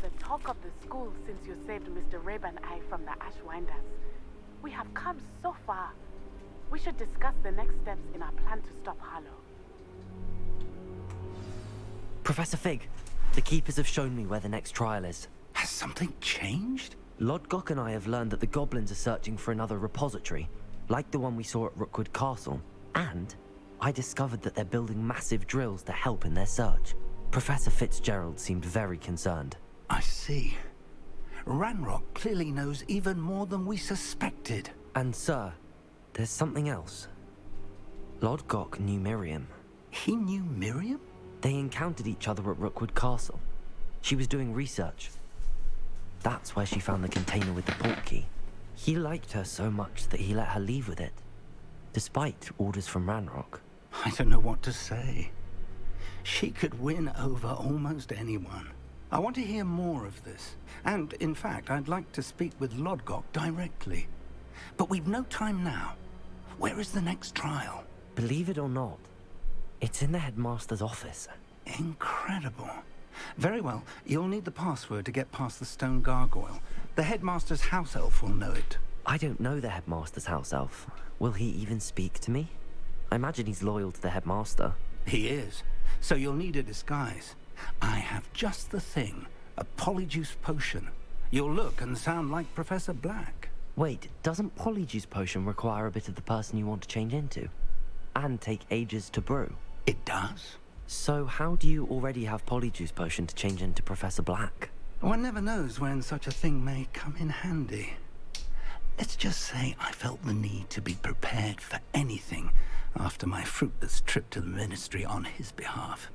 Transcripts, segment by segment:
the talk of the school since you saved Mr. Rabe and I from the Ashwinders. We have come so far. We should discuss the next steps in our plan to stop Harlow. Professor Fig, the Keepers have shown me where the next trial is. Has something changed? Lodgok and I have learned that the goblins are searching for another repository, like the one we saw at Rookwood Castle. And I discovered that they're building massive drills to help in their search. Professor Fitzgerald seemed very concerned. I see. Ranrock clearly knows even more than we suspected. And sir, there's something else. Lodgok knew Miriam. He knew Miriam? They encountered each other at Rookwood Castle. She was doing research. That's where she found the container with the port key. He liked her so much that he let her leave with it, despite orders from Ranrock. I don't know what to say. She could win over almost anyone. I want to hear more of this. And, in fact, I'd like to speak with Lodgok directly. But we've no time now. Where is the next trial? Believe it or not, it's in the headmaster's office. Incredible. Very well. You'll need the password to get past the stone gargoyle. The headmaster's house elf will know it. I don't know the headmaster's house elf. Will he even speak to me? I imagine he's loyal to the headmaster. He is. So you'll need a disguise. I have just the thing. A polyjuice potion. You'll look and sound like Professor Black. Wait, doesn't Polyjuice Potion require a bit of the person you want to change into? And take ages to brew? It does. So how do you already have Polyjuice Potion to change into Professor Black? One never knows when such a thing may come in handy. Let's just say I felt the need to be prepared for anything after my fruitless trip to the Ministry on his behalf.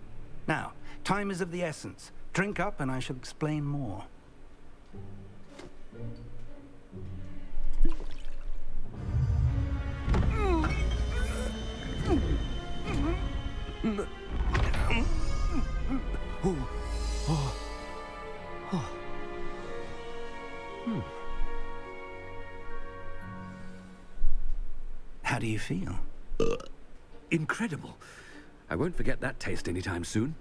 Now, time is of the essence. Drink up and I shall explain more. How do you feel? Incredible. I won't forget that taste anytime soon.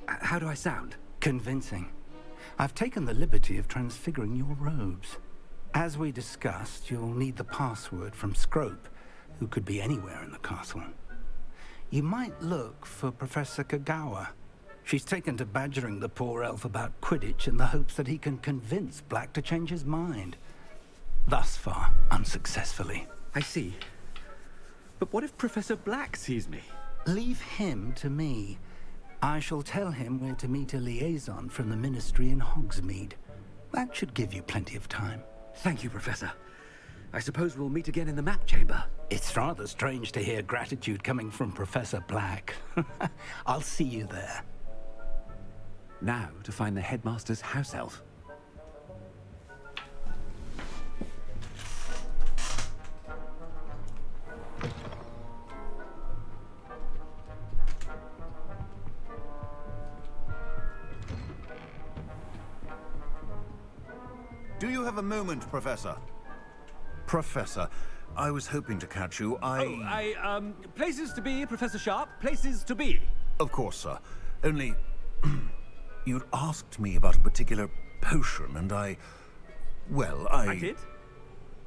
How do I sound? Convincing. I've taken the liberty of transfiguring your robes. As we discussed, you'll need the password from Scrope, who could be anywhere in the castle. You might look for Professor Kagawa. She's taken to badgering the poor elf about Quidditch in the hopes that he can convince Black to change his mind. Thus far, unsuccessfully. I see. But what if Professor Black sees me? Leave him to me. I shall tell him where to meet a liaison from the Ministry in Hogsmeade. That should give you plenty of time. Thank you, Professor. I suppose we'll meet again in the map chamber. It's rather strange to hear gratitude coming from Professor Black. I'll see you there. Now to find the headmaster's house elf. Do you have a moment, Professor? Professor, I was hoping to catch you. Places to be, Professor Sharp. Places to be. Of course, sir. Only... you'd asked me about a particular potion, and I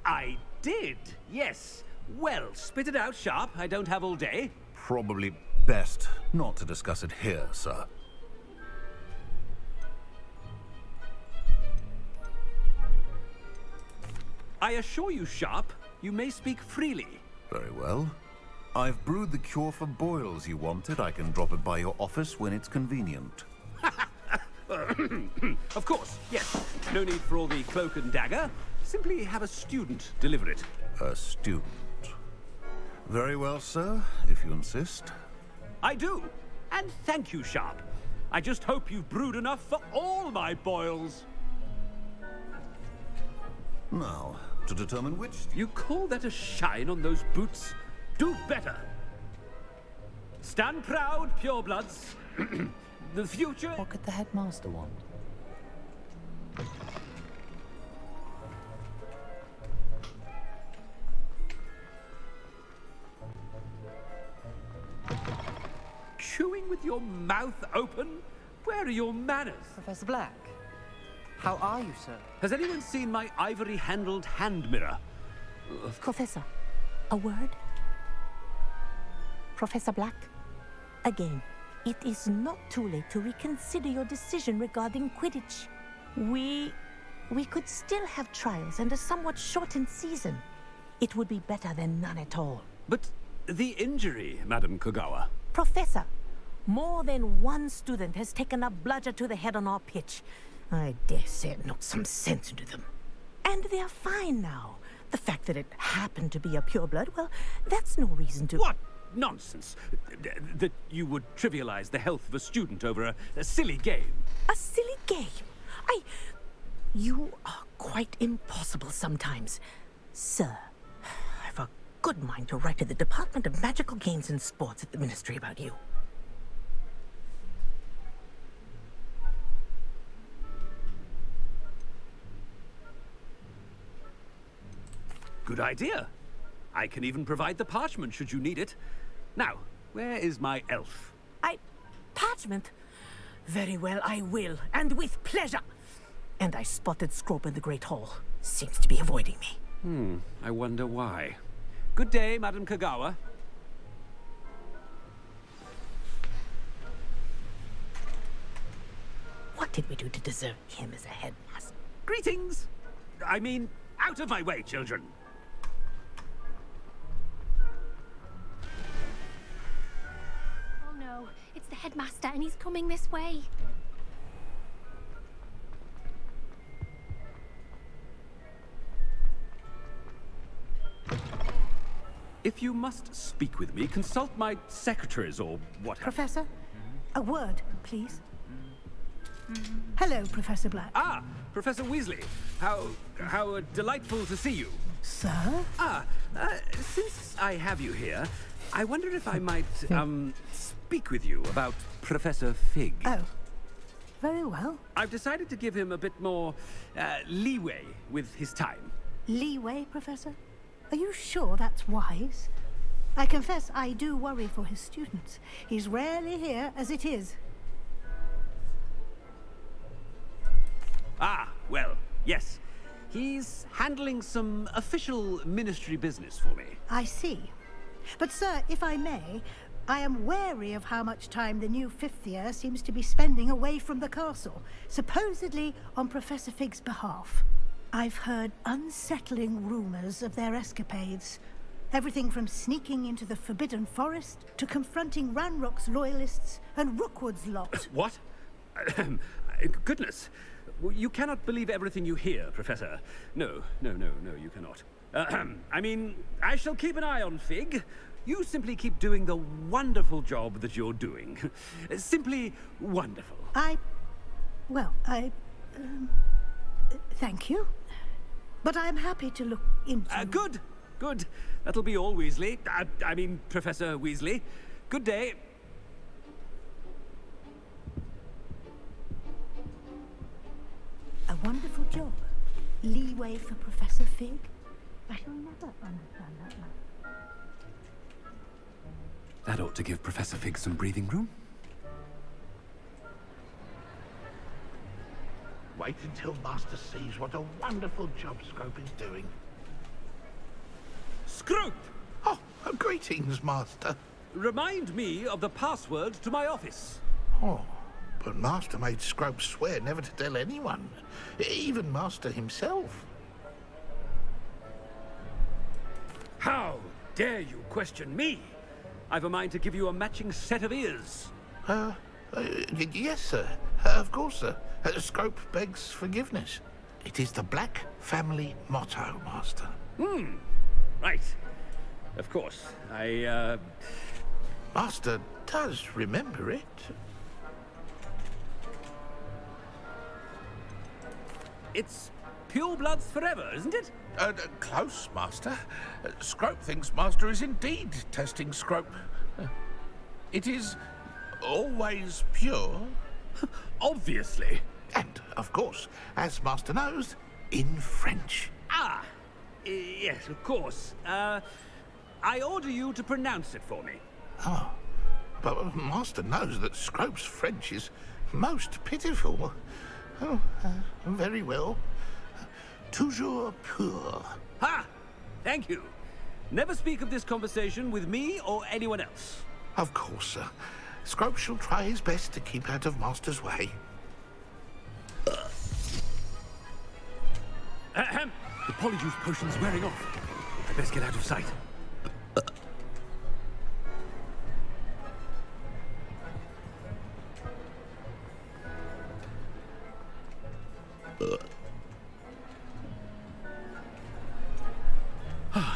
I did? Yes. Well, spit it out, Sharp. I don't have all day. Probably best not to discuss it here, sir. I assure you, Sharp, you may speak freely. Very well. I've brewed the cure for boils you wanted. I can drop it by your office when it's convenient. Of course, yes. No need for all the cloak and dagger. Simply have a student deliver it. A student. Very well, sir, if you insist. I do. And thank you, Sharp. I just hope you've brewed enough for all my boils. Now, to determine which... You call that a shine on those boots? Do better. Stand proud, purebloods. The future... What could the headmaster want? Chewing with your mouth open? Where are your manners? Professor Black, how are you, sir? Has anyone seen my ivory-handled hand mirror? Professor, a word? Professor Black, again, it is not too late to reconsider your decision regarding Quidditch. We could still have trials and a somewhat shortened season. It would be better than none at all. But the injury, Madam Kogawa. Professor, more than one student has taken a bludger to the head on our pitch. I dare say it knocked some sense into them. And they're fine now. The fact that it happened to be a pureblood, well, that's no reason to... What nonsense! That you would trivialize the health of a student over a silly game. A silly game? You are quite impossible sometimes. Sir, I've a good mind to write to the Department of Magical Games and Sports at the Ministry about you. Good idea. I can even provide the parchment should you need it. Now, where is my elf? Parchment? Very well, I will, and with pleasure. And I spotted Scrope in the Great Hall. Seems to be avoiding me. I wonder why. Good day, Madam Kogawa. What did we do to deserve him as a headmaster? Greetings! I mean, out of my way, children. Oh no, it's the headmaster and he's coming this way. If you must speak with me, consult my secretaries or whatever. Professor, a word, please. Hello, Professor Black. Ah, Professor Weasley. How delightful to see you. Sir? Since I have you here, I wonder if I might, speak with you about Professor Fig. Oh, very well. I've decided to give him a bit more, leeway with his time. Leeway, Professor? Are you sure that's wise? I confess I do worry for his students. He's rarely here as it is. Ah, well, yes. He's handling some official ministry business for me. I see. But, sir, if I may, I am wary of how much time the new fifth year seems to be spending away from the castle, supposedly on Professor Fig's behalf. I've heard unsettling rumors of their escapades. Everything from sneaking into the Forbidden Forest to confronting Ranrock's loyalists and Rookwood's lot. What? Goodness. You cannot believe everything you hear, Professor. No, you cannot. I mean, I shall keep an eye on Fig. You simply keep doing the wonderful job that you're doing. Simply wonderful. Thank you. But I'm happy to look into... Good. That'll be all, Weasley. I mean, Professor Weasley. Good day. A wonderful job. Leeway for Professor Fig. I shall never understand that man. That ought to give Professor Fig some breathing room. Wait until Master sees what a wonderful job Scrope is doing. Scrope! Oh, greetings, Master. Remind me of the password to my office. Oh, but Master made Scrope swear never to tell anyone, even Master himself. How dare you question me? I've a mind to give you a matching set of ears. Yes, sir. Of course, sir. Scrope begs forgiveness. It is the Black family motto, Master. Right. Of course. Master does remember it. It's purebloods forever, isn't it? Close, Master. Scrope thinks Master is indeed testing Scrope. It is always pure. Obviously. And, of course, as Master knows, in French. Yes, of course. I order you to pronounce it for me. Oh, but Master knows that Scrope's French is Most pitiful. Oh, very well. Toujours pur. Ha! Thank you. Never speak of this conversation with me or anyone else. Of course, sir. Scrope shall try his best to keep out of Master's way. Ahem. The polyjuice potion's wearing off. I best get out of sight.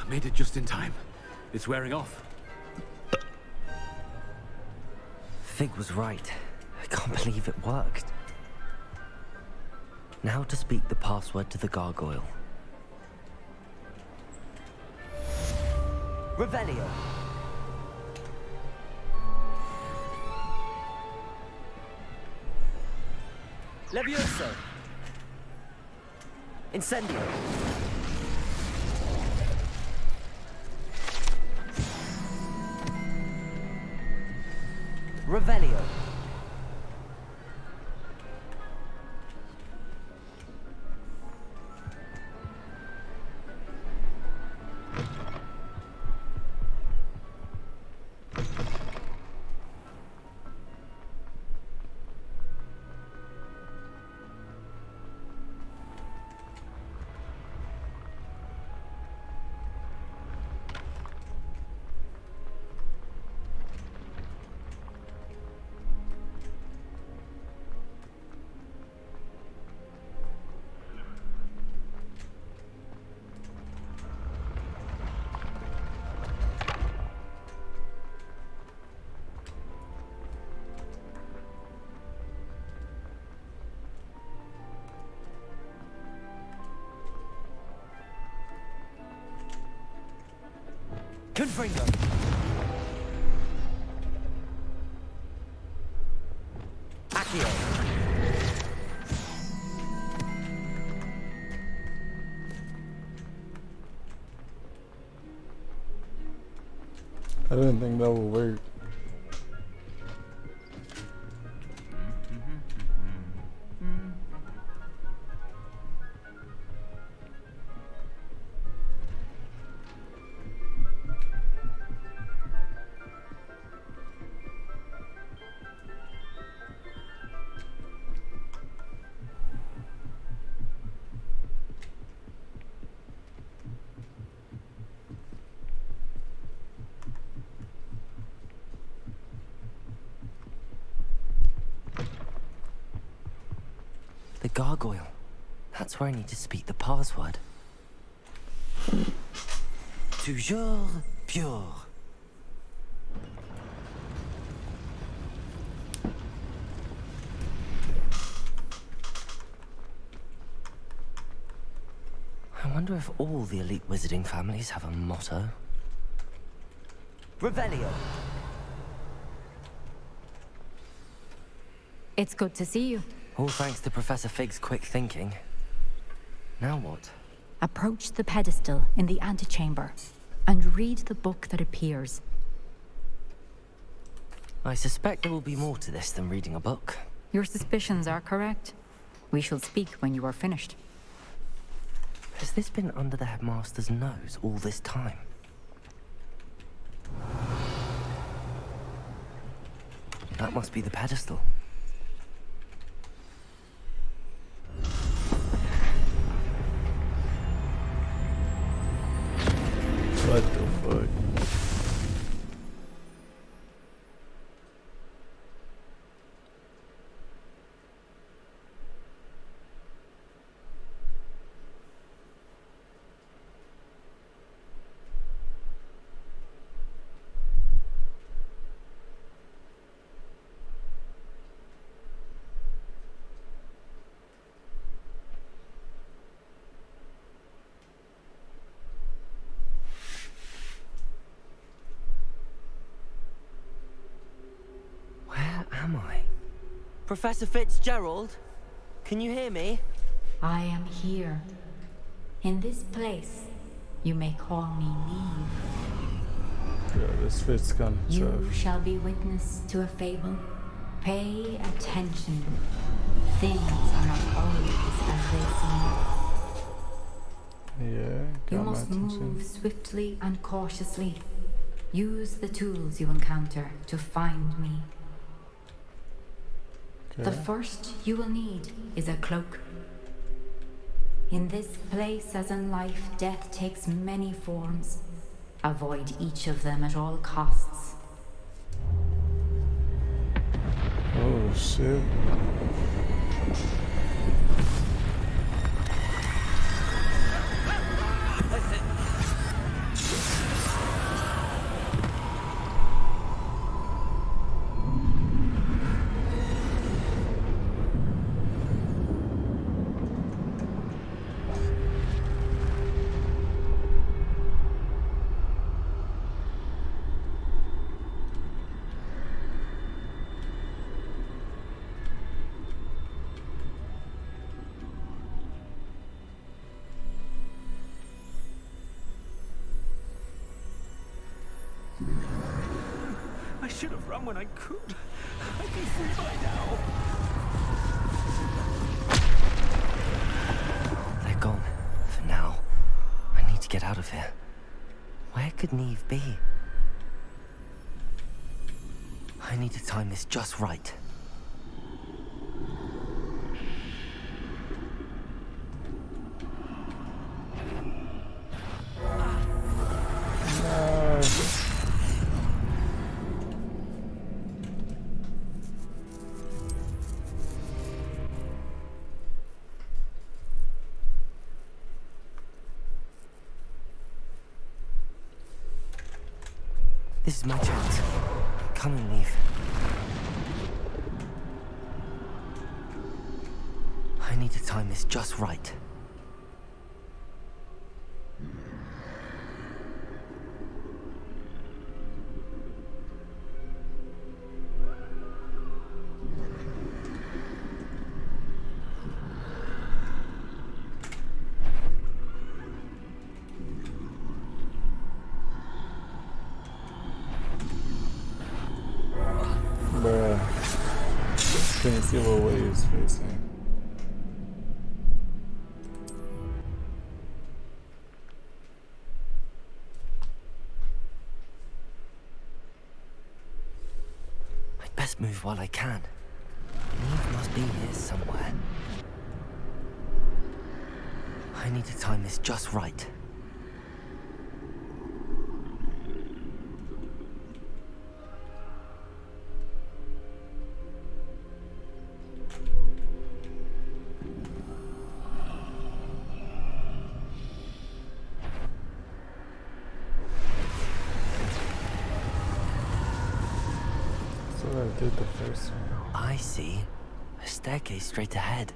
Made it just in time. It's wearing off. Fig was right. I can't believe it worked. Now to speak the password to the gargoyle. Revelio. Levioso. Incendio. Revelio. Confringo. Accio. I didn't think that would work. The gargoyle. That's where I need to speak the password. Toujours pure. I wonder if all the elite wizarding families have a motto. Revelio. It's good to see you. All thanks to Professor Fig's quick thinking. Now what? Approach the pedestal in the antechamber and read the book that appears. I suspect there will be more to this than reading a book. Your suspicions are correct. We shall speak when you are finished. Has this been under the headmaster's nose all this time? That must be the pedestal. What the fuck? Am I? Professor Fitzgerald? Can you hear me? I am here. In this place, you may call me Neve. Yeah, this fit's kind of You tough. shall be witness to a fable, Pay attention. Things are not always as they seem. Yeah, You got my must attention. move swiftly and cautiously. Use the tools you encounter to find me. The Okay. first you will need is a cloak. In this place, as in life, death takes many forms. Avoid each of them at all costs. Oh shit. I should have run when I could. I'd be free by now. They're gone. For now. I need to get out of here. Where could Neve be? I need to time this just right. No. This is my chance. Come and Neve. I need to time this just right. Bruh. Couldn't see what way he was facing. I'd best move while I can. Neve must be here somewhere. I need to time this just right. So I did the first one. I see. A staircase straight ahead.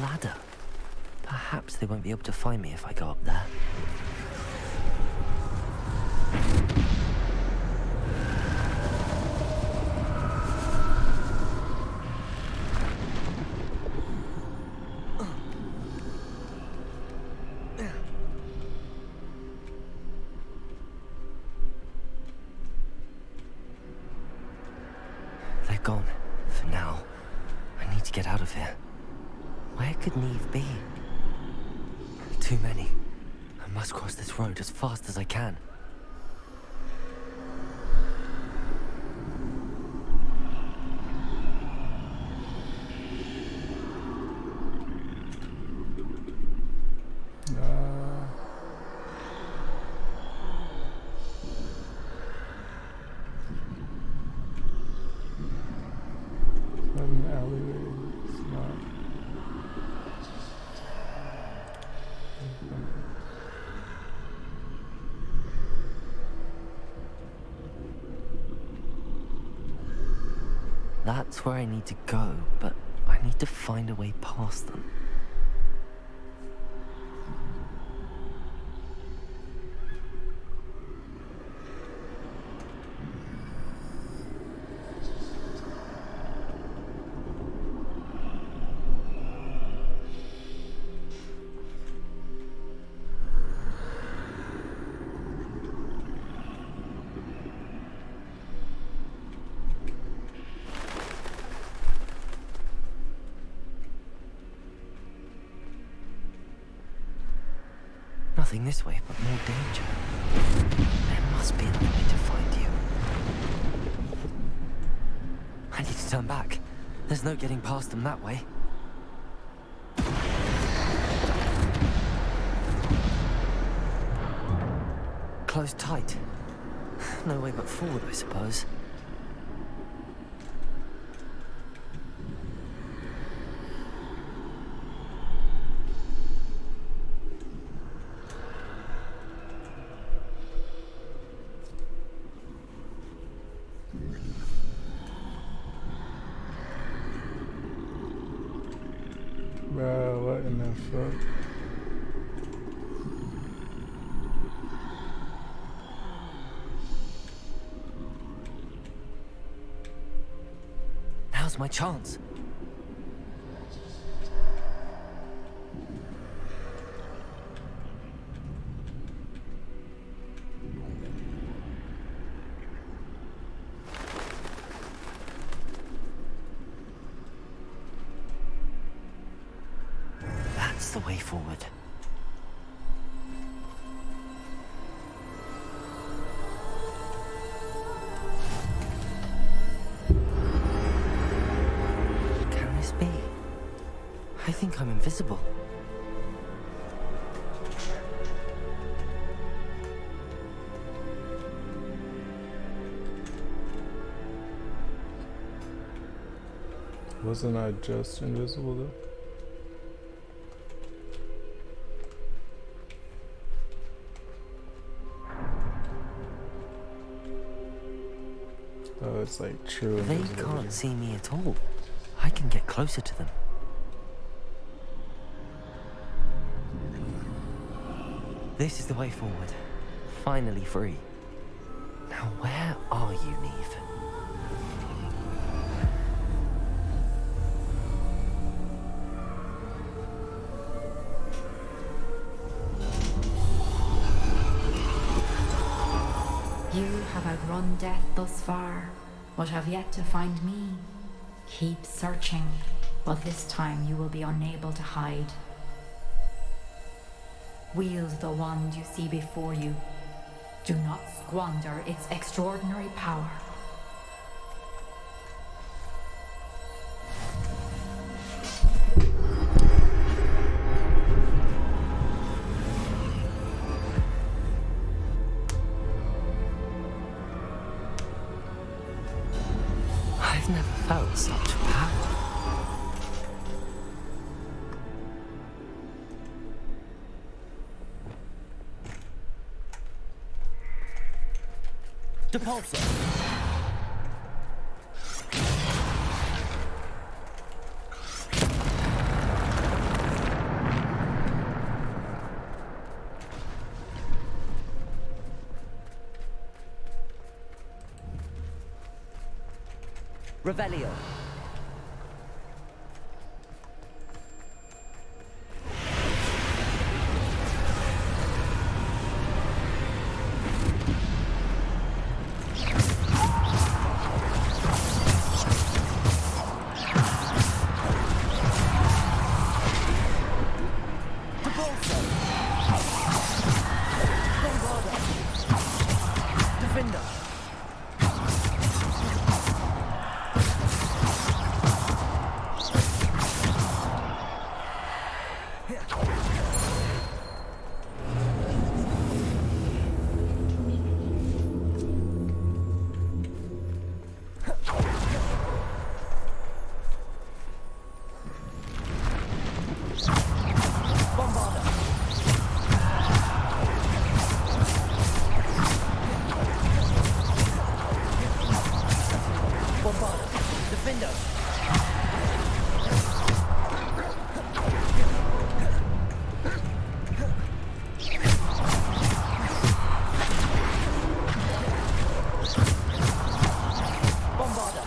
Ladder. Perhaps they won't be able to find me if I go up there. They're gone. For now. I need to get out of here. Where could Neve be? Too many. I must cross this road as fast as I can. That's where I need to go, but I need to find a way past them. Nothing this way, but more danger. There must be another way to find you. I need to turn back. There's no getting past them that way. Closed tight. No way but forward, I suppose. Bro, what in the fuck? Now's my chance. That's the way forward. Can this be? I think I'm invisible. Wasn't I just invisible though? Oh, it's like true They invisibility. can't see me at all. I can get closer to them. This is the way forward. Finally free. Now where are you, Neve? You have outrun death thus far, but have yet to find me. Keep searching, but this time you will be unable to hide. Wield the wand you see before you. Do not squander its extraordinary power. I've never felt such power. Depulsor! Revelio. Bombarda. Defender. Bombarder.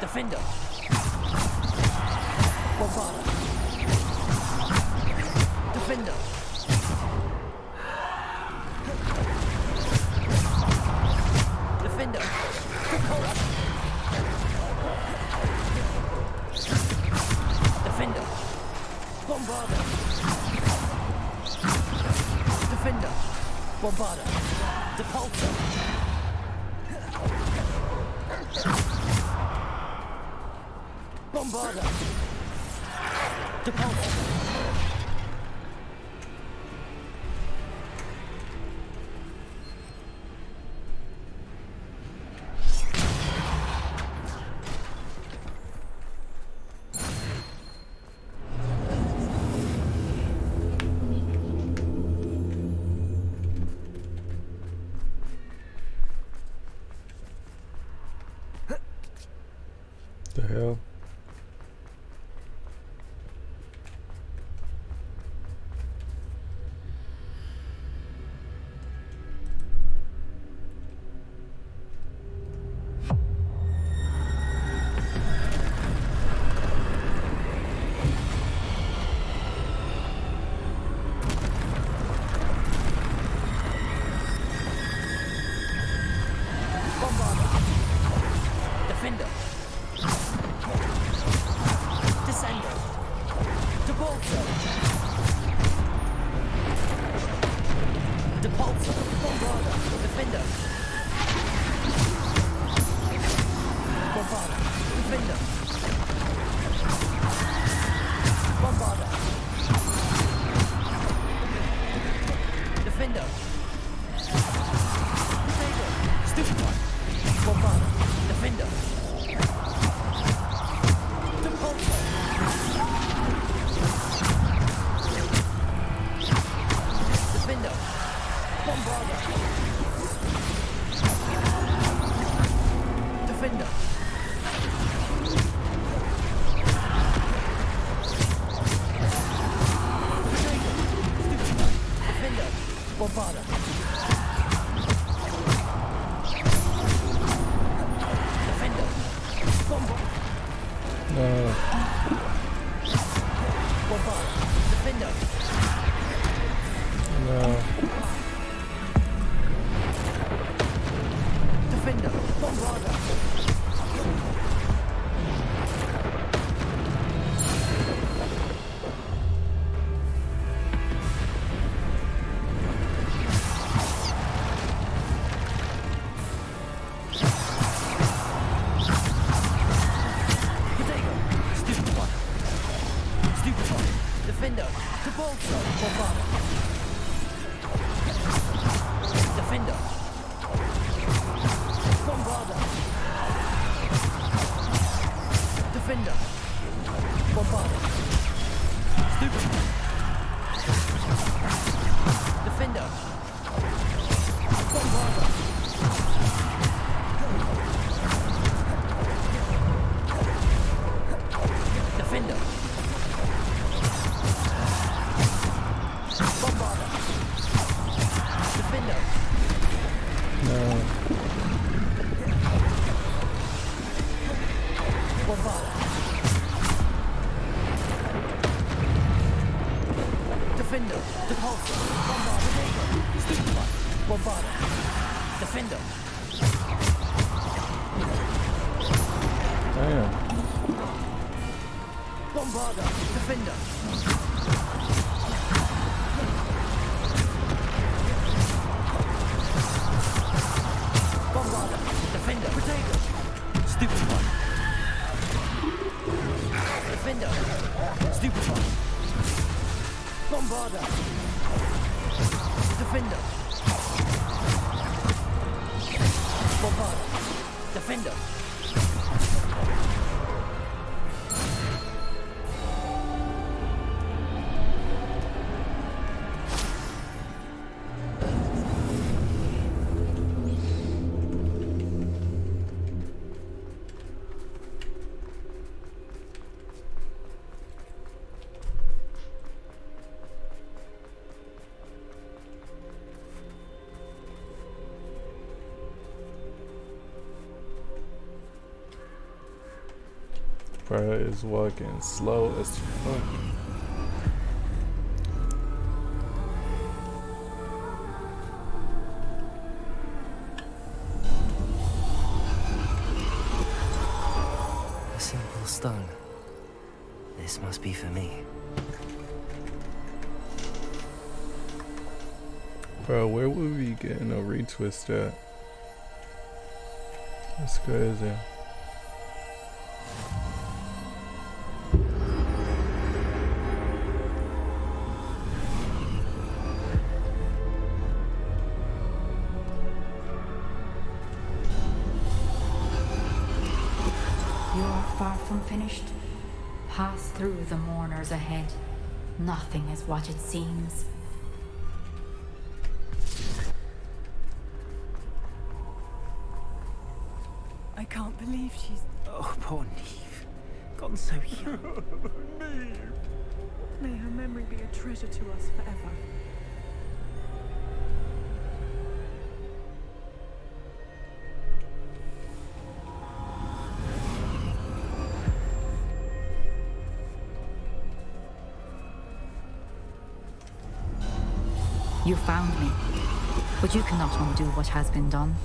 Defender. Bombarder. Defender. Defender. Defender. Bombarder. Defender. Bombarder. Depulsor. Bombarder. Depulsor. The hell? Defender. Descender. Depulsor. Depulsor. Bombarder. Defender. Bombarder. Defender. Bombarder. Defender. Stupid one. Bombarder. Defender. Depulsor. Defender. Bombarder. Defender. Defender. Bombarder. Defender. Bombarder. No. Bombarder. Defender. No. Defender. Bombarder. Potato. Stupid one. Stupid one. Defender. Depulsor. Bombarder. Defender. Bombarder. Defender. Bombarder. Stupid. Defender. Bombarder. Defender. Bombarder. Defender. No. Bombarder. Defender. Depulsor. Bombarder. Stupid one. Bombarder. Defender. Damn. Bombarder. Defender. Bombarder. Defender. Potato. Stupid one. Defender. Stupid one. Bombarder. Defender. Bombarder. Defender. Bro is walking slow as fuck. A simple stone. This must be for me. Bro, where would we get a retwist at? That's crazy. You are far from finished. Pass through the mourners ahead. Nothing is what it seems. I can't believe she's... Oh, poor Neve. Gone so young. Neve! May her memory be a treasure to us forever. You found me, but you cannot undo what has been done.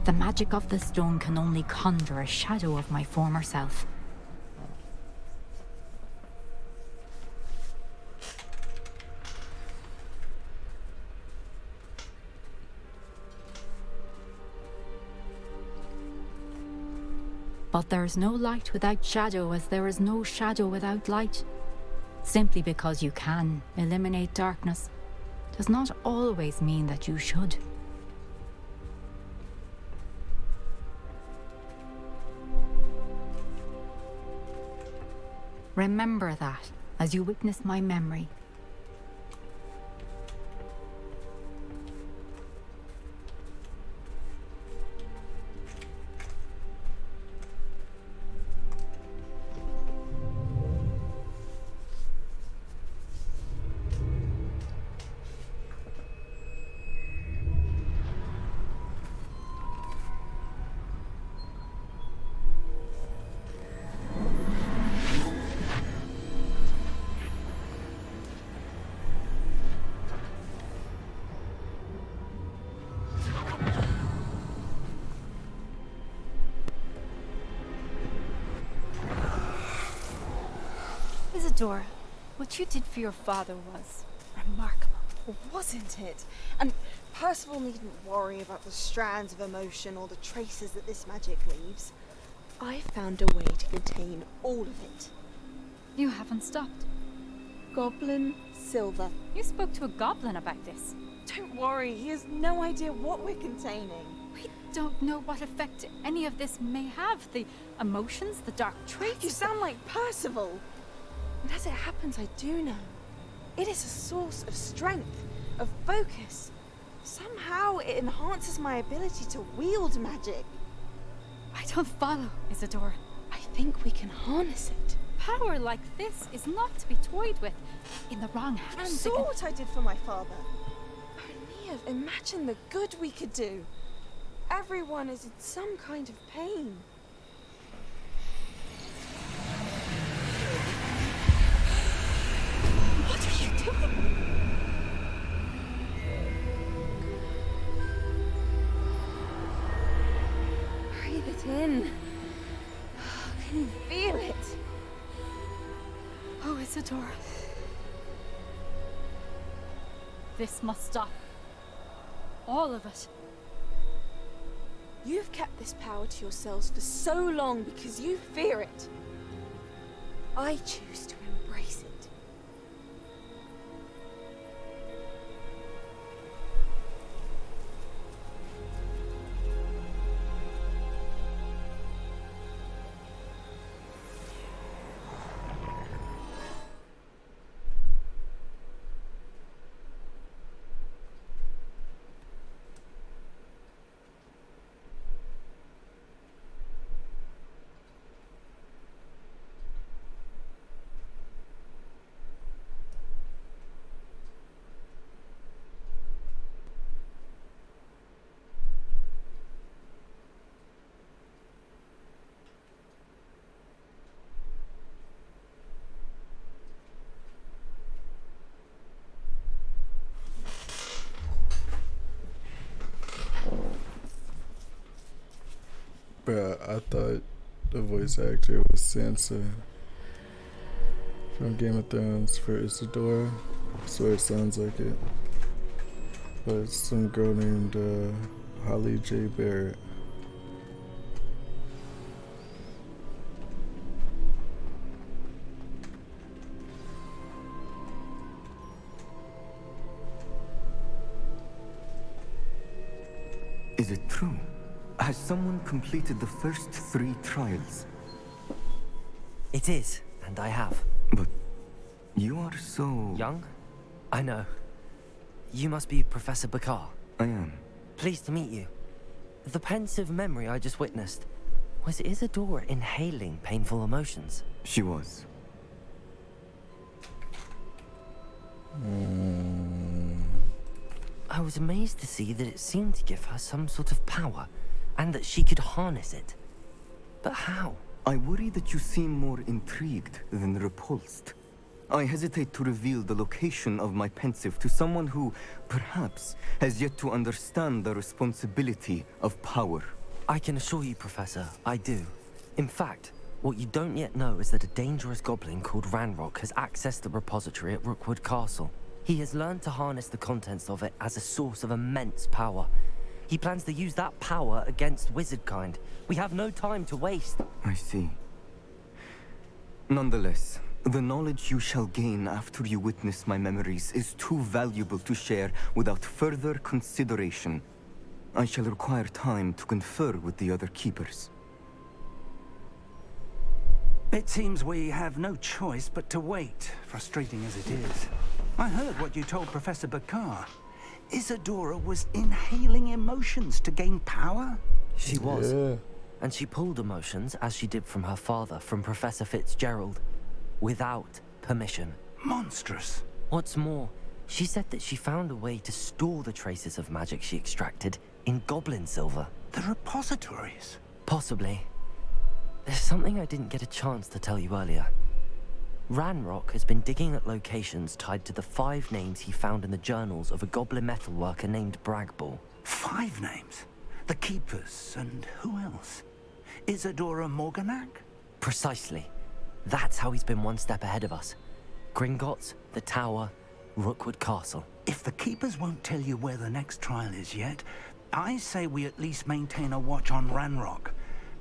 The magic of the stone can only conjure a shadow of my former self. But there is no light without shadow, as there is no shadow without light. Simply because you can eliminate darkness does not always mean that you should. Remember that as you witness my memory. Isadora, what you did for your father was remarkable, wasn't it? And Percival needn't worry about the strands of emotion or the traces that this magic leaves. I found a way to contain all of it. You haven't stopped. Goblin Silver. You spoke to a goblin about this. Don't worry, he has no idea what we're containing. We don't know what effect any of this may have. The emotions, the dark traits. You sound like Percival. And as it happens, I do know. It is a source of strength, of focus. Somehow it enhances my ability to wield magic. I don't follow, Isadora. I think we can harness it. Power like this is not to be toyed with. In the wrong hands. You saw what I did for my father. Only imagine the good we could do. Everyone is in some kind of pain. What are you doing? Breathe it in. Can you feel it? Oh, Isadora. This must stop. All of it. You've kept this power to yourselves for so long because you fear it. I choose to embrace it. I thought the voice actor was Sansa from Game of Thrones for Isadora. I swear it sounds like it. But it's some girl named Holly J. Barrett. Is it true? Has someone completed the first 3 trials? It is, and I have. But you are so... Young? I know. You must be Professor Bakar. I am. Pleased to meet you. The pensive memory I just witnessed, was Isadora inhaling painful emotions? She was. I was amazed to see that it seemed to give her some sort of power, and that she could harness it. But how? I worry that you seem more intrigued than repulsed. I hesitate to reveal the location of my pensive to someone who, perhaps, has yet to understand the responsibility of power. I can assure you, Professor, I do. In fact, what you don't yet know is that a dangerous goblin called Ranrock has accessed the repository at Rookwood Castle. He has learned to harness the contents of it as a source of immense power. He plans to use that power against wizardkind. We have no time to waste. I see. Nonetheless, the knowledge you shall gain after you witness my memories is too valuable to share without further consideration. I shall require time to confer with the other keepers. It seems we have no choice but to wait, frustrating as it is. I heard what you told Professor Bakar. Isadora was inhaling emotions to gain power? She was. Yeah. And she pulled emotions, as she did from her father, from Professor Fitzgerald, without permission. Monstrous. What's more, she said that she found a way to store the traces of magic she extracted in goblin silver. The repositories? Possibly. There's something I didn't get a chance to tell you earlier. Ranrock has been digging at locations tied to the 5 names he found in the journals of a goblin metalworker named Bragball. 5 names? The Keepers, and who else? Isadora Morganac? Precisely. That's how he's been one step ahead of us. Gringotts, the Tower, Rookwood Castle. If the Keepers won't tell you where the next trial is yet, I say we at least maintain a watch on Ranrock.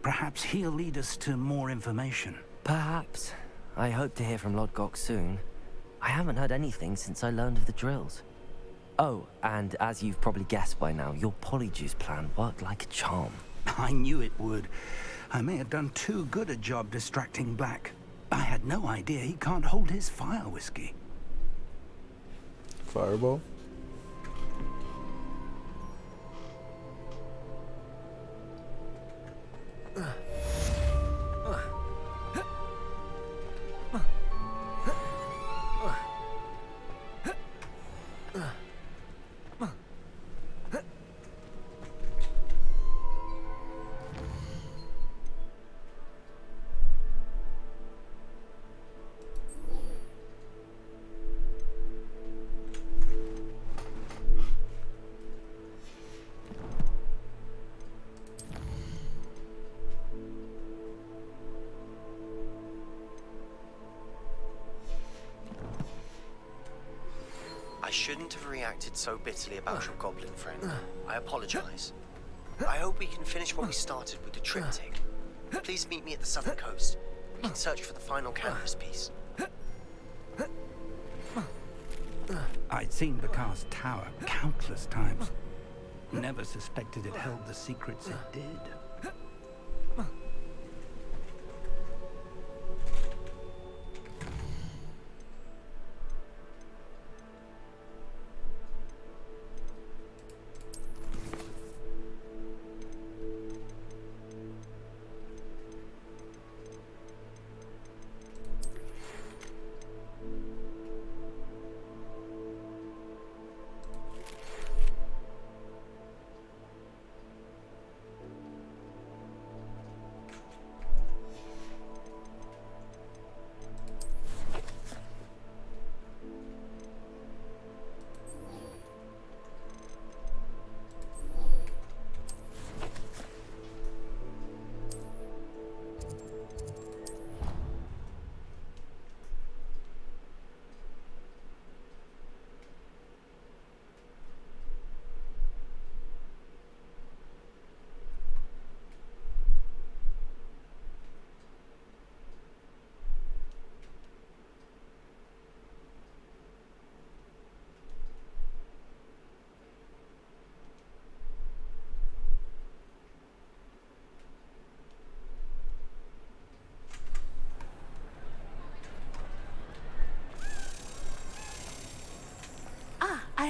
Perhaps he'll lead us to more information. Perhaps. I hope to hear from Lodgok soon. I haven't heard anything since I learned of the drills. Oh, and as you've probably guessed by now, your polyjuice plan worked like a charm. I knew it would. I may have done too good a job distracting Black. I had no idea he can't hold his fire whiskey. Fireball? I shouldn't have reacted so bitterly about your goblin friend. I apologize. I hope we can finish what we started with the triptych. Please meet me at the southern coast. We can search for the final canvas piece. I'd seen Bakar's tower countless times. Never suspected it held the secrets it did.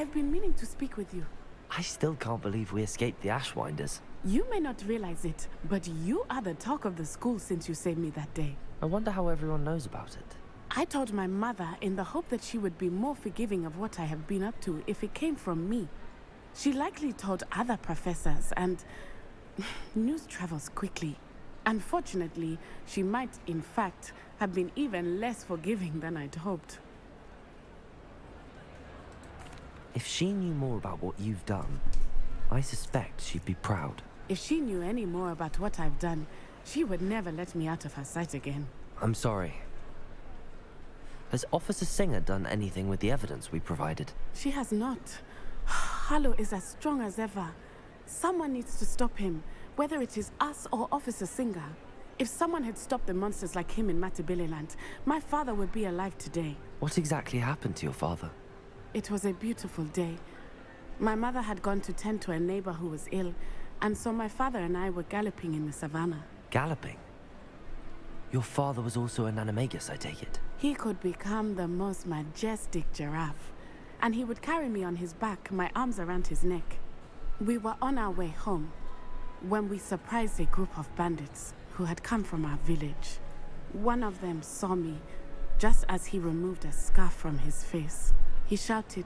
have been meaning to speak with you. I still can't believe we escaped the Ashwinders. You may not realize it, but you are the talk of the school since you saved me that day. I wonder how everyone knows about it. I told my mother in the hope that she would be more forgiving of what I have been up to if it came from me. She likely told other professors, and news travels quickly. Unfortunately, she might, in fact, have been even less forgiving than I'd hoped. If she knew more about what you've done, I suspect she'd be proud. If she knew any more about what I've done, she would never let me out of her sight again. I'm sorry. Has Officer Singer done anything with the evidence we provided? She has not. Harlow is as strong as ever. Someone needs to stop him, whether it is us or Officer Singer. If someone had stopped the monsters like him in Matabeleland, my father would be alive today. What exactly happened to your father? It was a beautiful day. My mother had gone to tend to a neighbor who was ill, and so my father and I were galloping in the savannah. Galloping? Your father was also an animagus, I take it? He could become the most majestic giraffe, and he would carry me on his back, my arms around his neck. We were on our way home when we surprised a group of bandits who had come from our village. One of them saw me just as he removed a scarf from his face. He shouted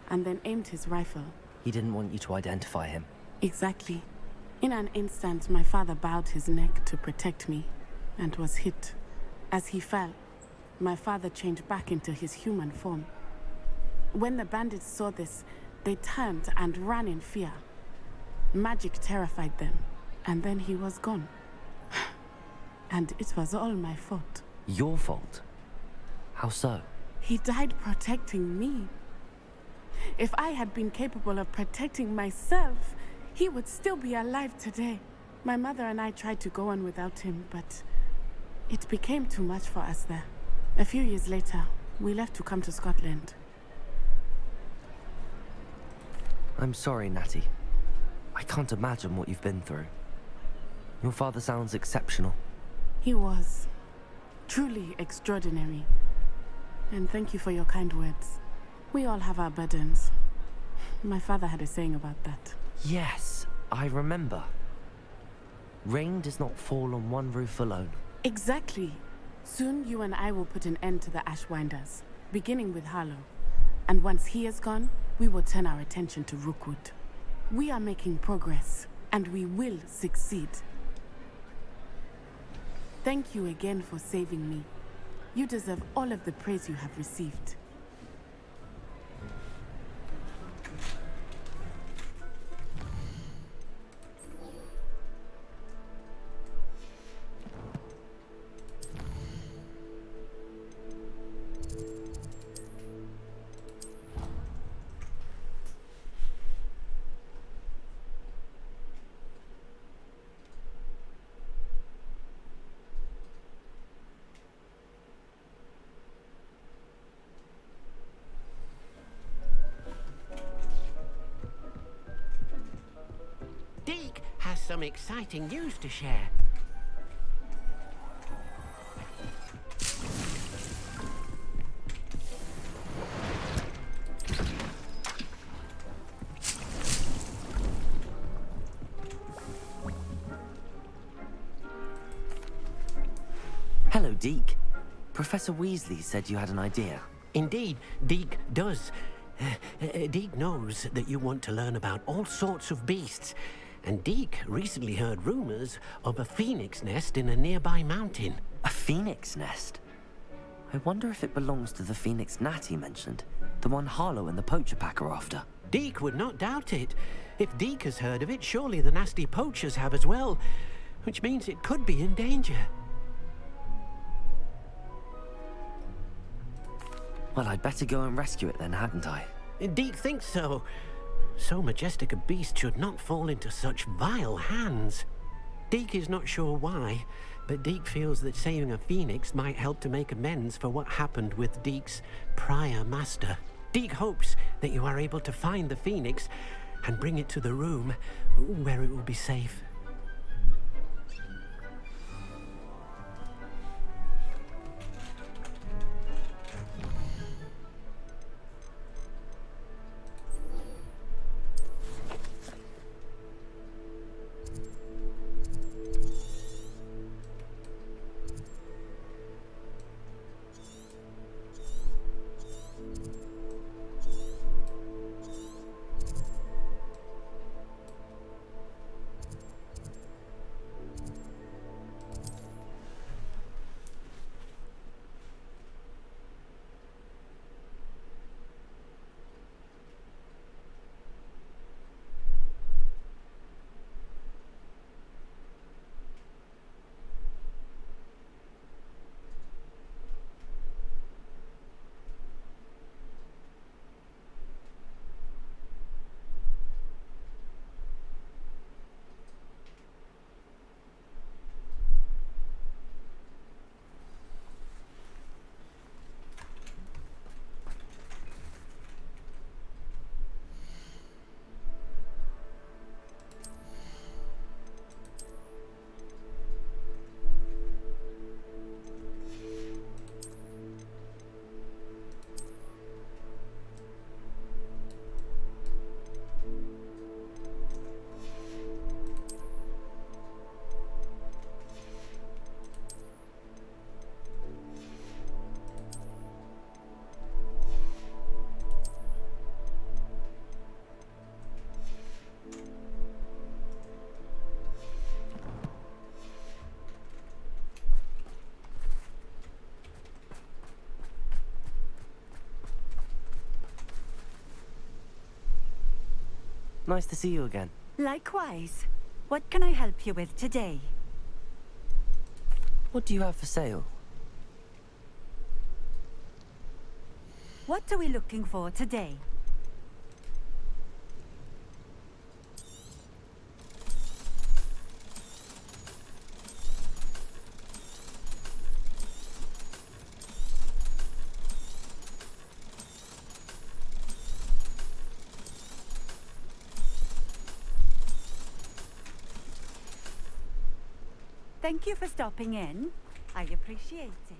and then aimed his rifle. He didn't want you to identify him. Exactly. In an instant, my father bowed his neck to protect me and was hit. As he fell, my father changed back into his human form. When the bandits saw this, they turned and ran in fear. Magic terrified them, and then he was gone. And it was all my fault. Your fault? How so? He died protecting me. If I had been capable of protecting myself, he would still be alive today. My mother and I tried to go on without him, but it became too much for us there. A few years later, we left to come to Scotland. I'm sorry, Natty. I can't imagine what you've been through. Your father sounds exceptional. He was. Truly extraordinary. And thank you for your kind words. We all have our burdens. My father had a saying about that. Yes, I remember. Rain does not fall on one roof alone. Exactly. Soon you and I will put an end to the Ashwinders, beginning with Harlow. And once he is gone, we will turn our attention to Rookwood. We are making progress, and we will succeed. Thank you again for saving me. You deserve all of the praise you have received. Deke has some exciting news to share. Hello, Deke. Professor Weasley said you had an idea. Indeed, Deke does. Deke knows that you want to learn about all sorts of beasts, and Deke recently heard rumors of a phoenix nest in a nearby mountain. A phoenix nest? I wonder if it belongs to the phoenix Natty mentioned, the one Harlow and the poacher pack are after. Deke would not doubt it. If Deke has heard of it, surely the nasty poachers have as well, which means it could be in danger. Well, I'd better go and rescue it then, hadn't I? Deke thinks so. So majestic a beast should not fall into such vile hands. Deke is not sure why, but Deke feels that saving a phoenix might help to make amends for what happened with Deke's prior master. Deke hopes that you are able to find the phoenix and bring it to the room where it will be safe. Nice to see you again. Likewise. What can I help you with today? What do you have for sale? What are we looking for today? Thank you for stopping in. I appreciate it.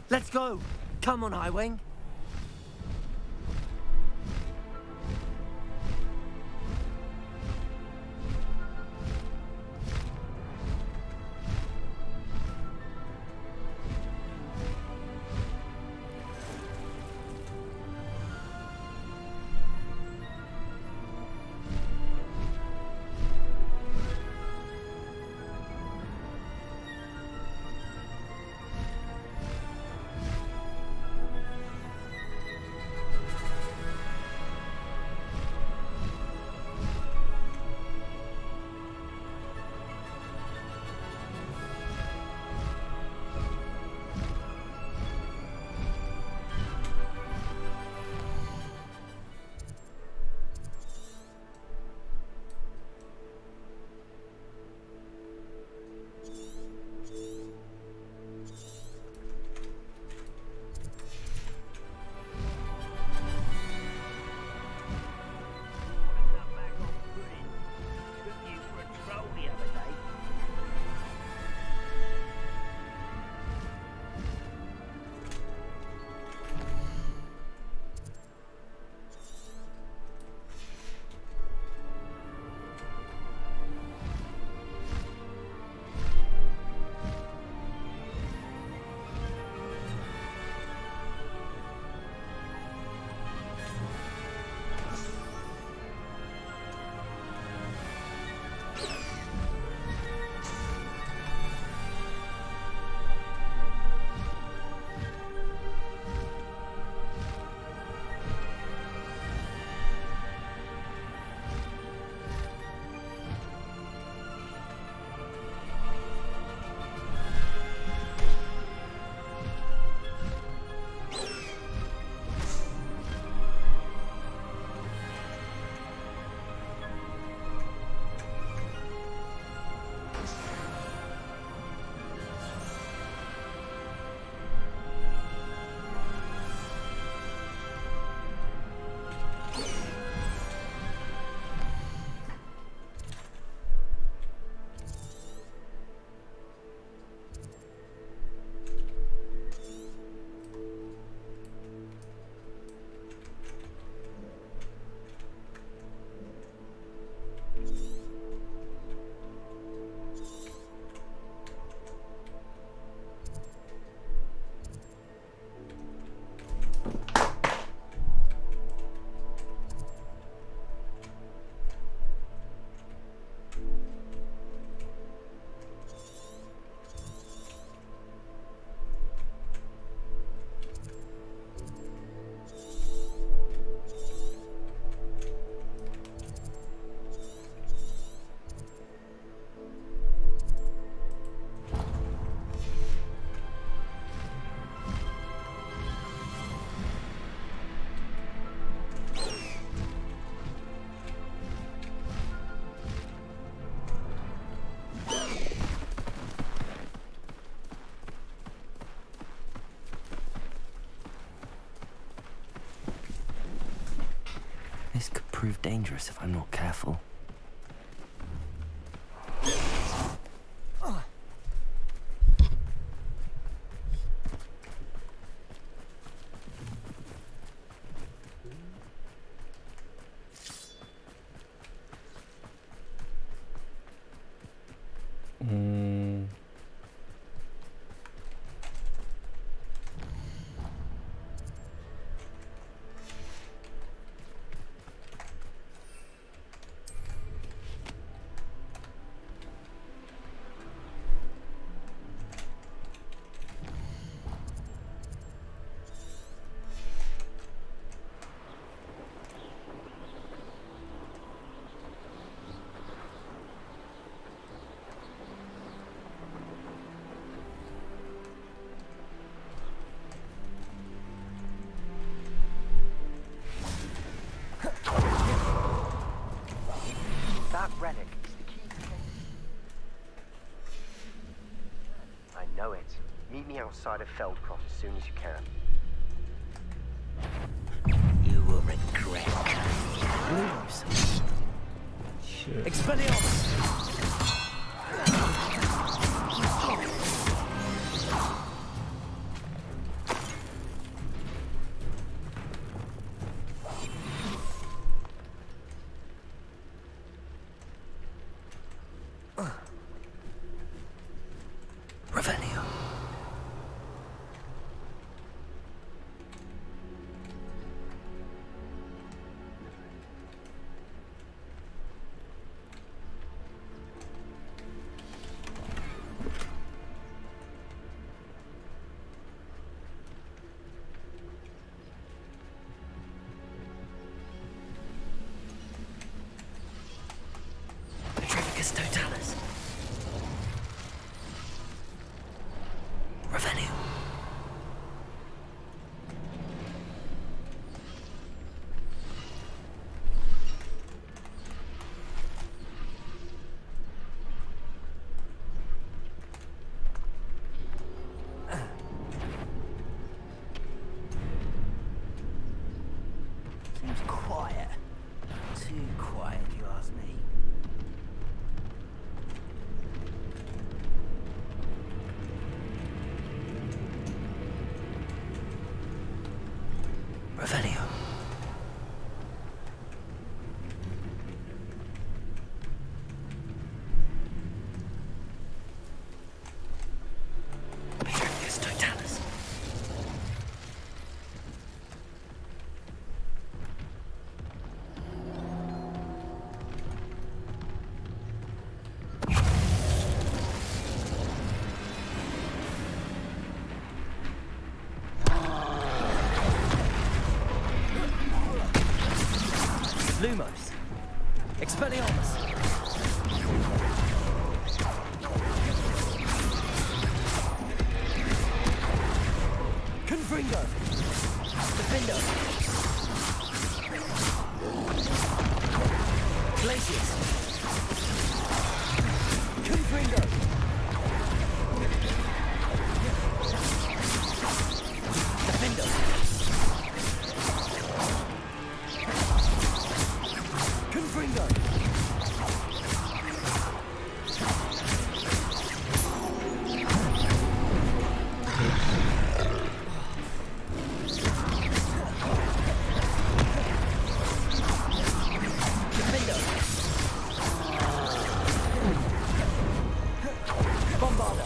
Let's go! Come on, Highwing! This could prove dangerous if I'm not careful. outside of Feldcroft as soon as you can. You will regret Lumos. Shit. Expelliarmus! Revelio. Petrificus totalis. Revelio. Seems quiet. Too quiet, if you ask me. Revelio. Petrificus totalis. Lumos. Expelliarmus. Confringo. Defendo. Glacius. Confringo. Defendo. Confringo. Defendo. Bombarda.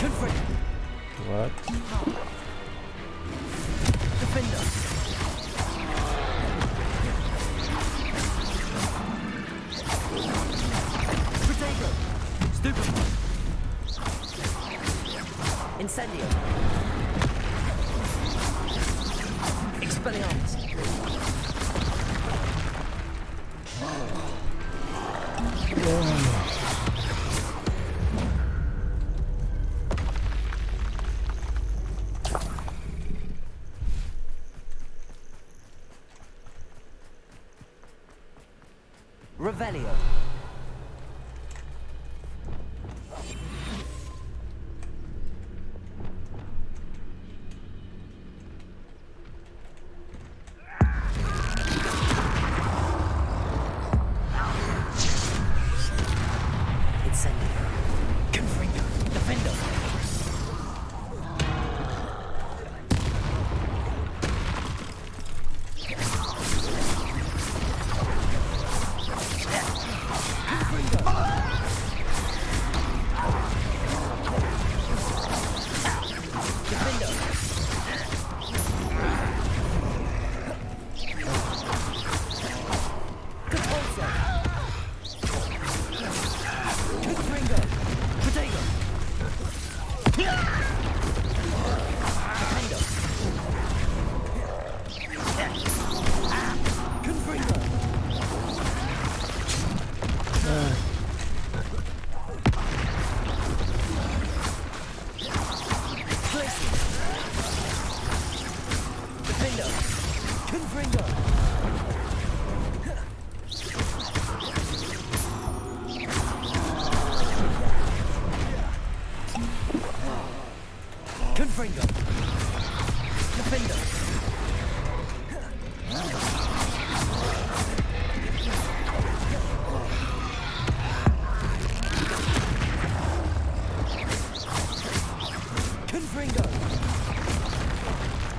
Confringo. What? Defender. Protego. Stupefy. Incendio. Expelliarmus. Revelio. Incendio. Confringo. Defendo. Confringo.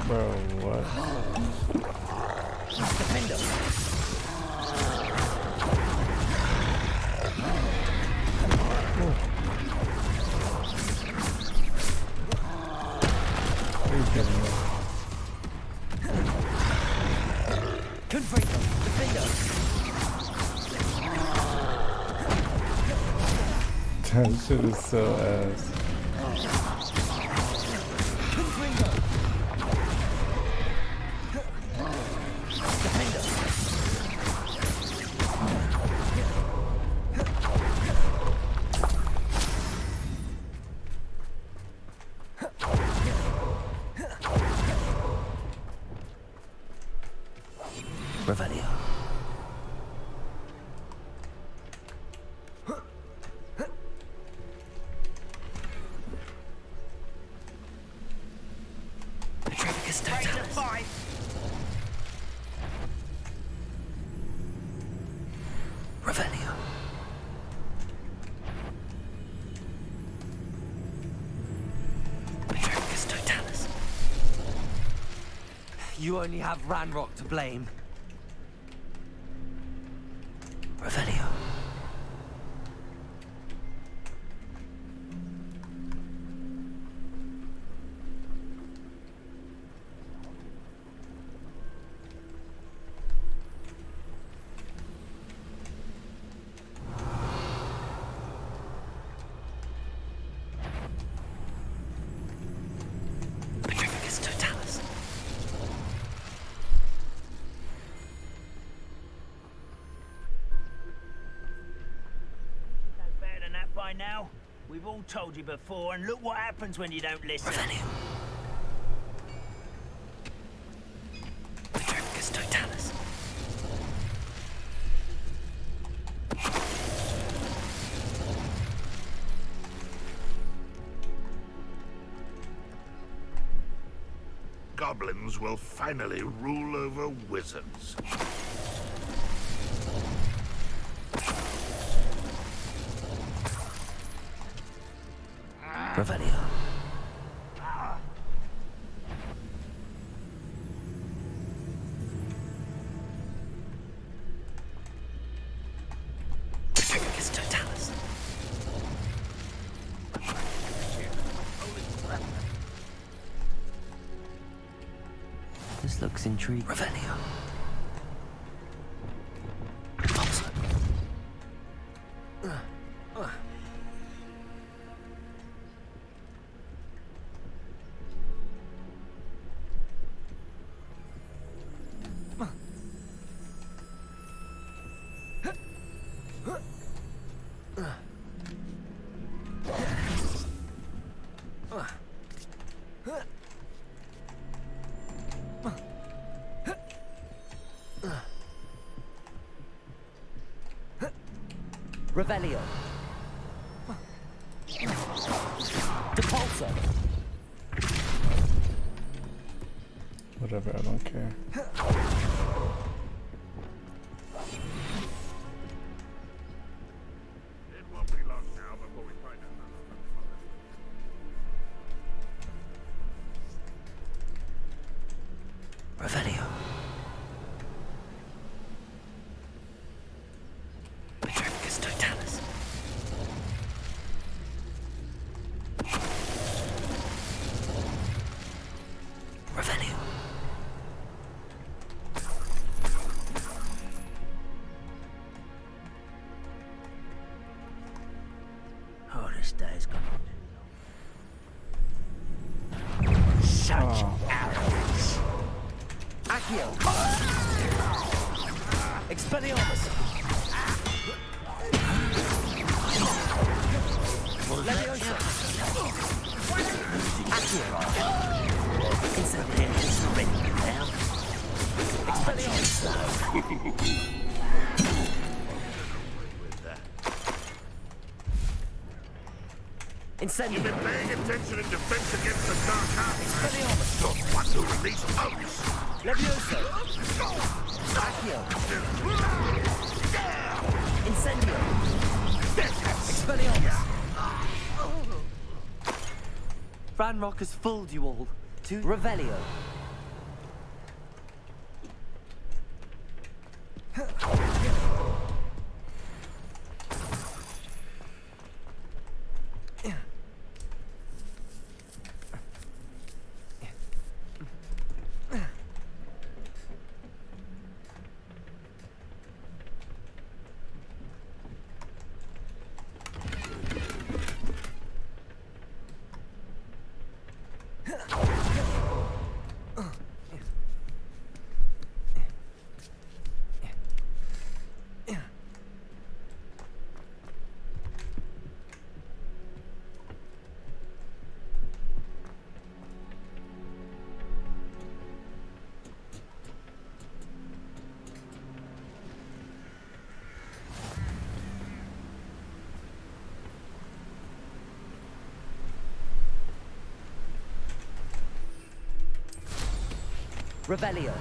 Bro, what? Defender. Are you kidding me? Confringo. Defender. That shit is so ass. Revelio. Petrificus totalis. Revelio. Petrificus totalis. You only have Ranrock to blame. Revelio. Petrificus totalis. Better than that by now. We've all told you before, and look what happens when you don't listen. Petrificus totalis. Goblins will finally rule over wizards. Revelio. Petrificus totalis. This looks intriguing. Revelio. Revelio. Depulso. Whatever, I don't care. It won't be long now before we find out. Revelio. Petrificus totalis. Revelio. Oh, this day's gone on too long. Such arrogance. Accio. Expelliarmus. Leviosa. Accio. Incendiaries surrender now. Expelliarmus. Incendio. You've been paying attention in defense against the dark arts. Don't want to release others. Leviosa. Accio. Incendio. Expelliarmus. Ranrock has fooled you all. To Revelio. Revelio.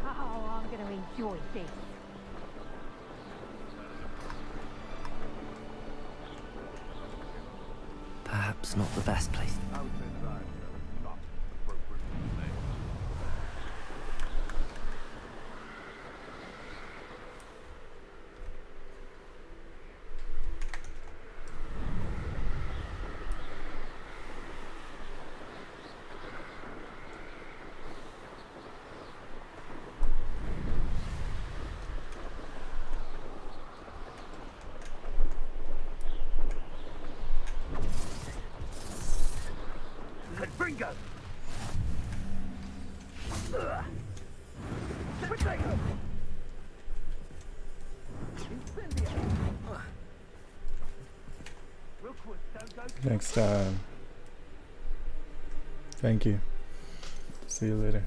Oh, I'm going to enjoy this. Perhaps not the best place. Bingo! Next time. Thank you. See you later.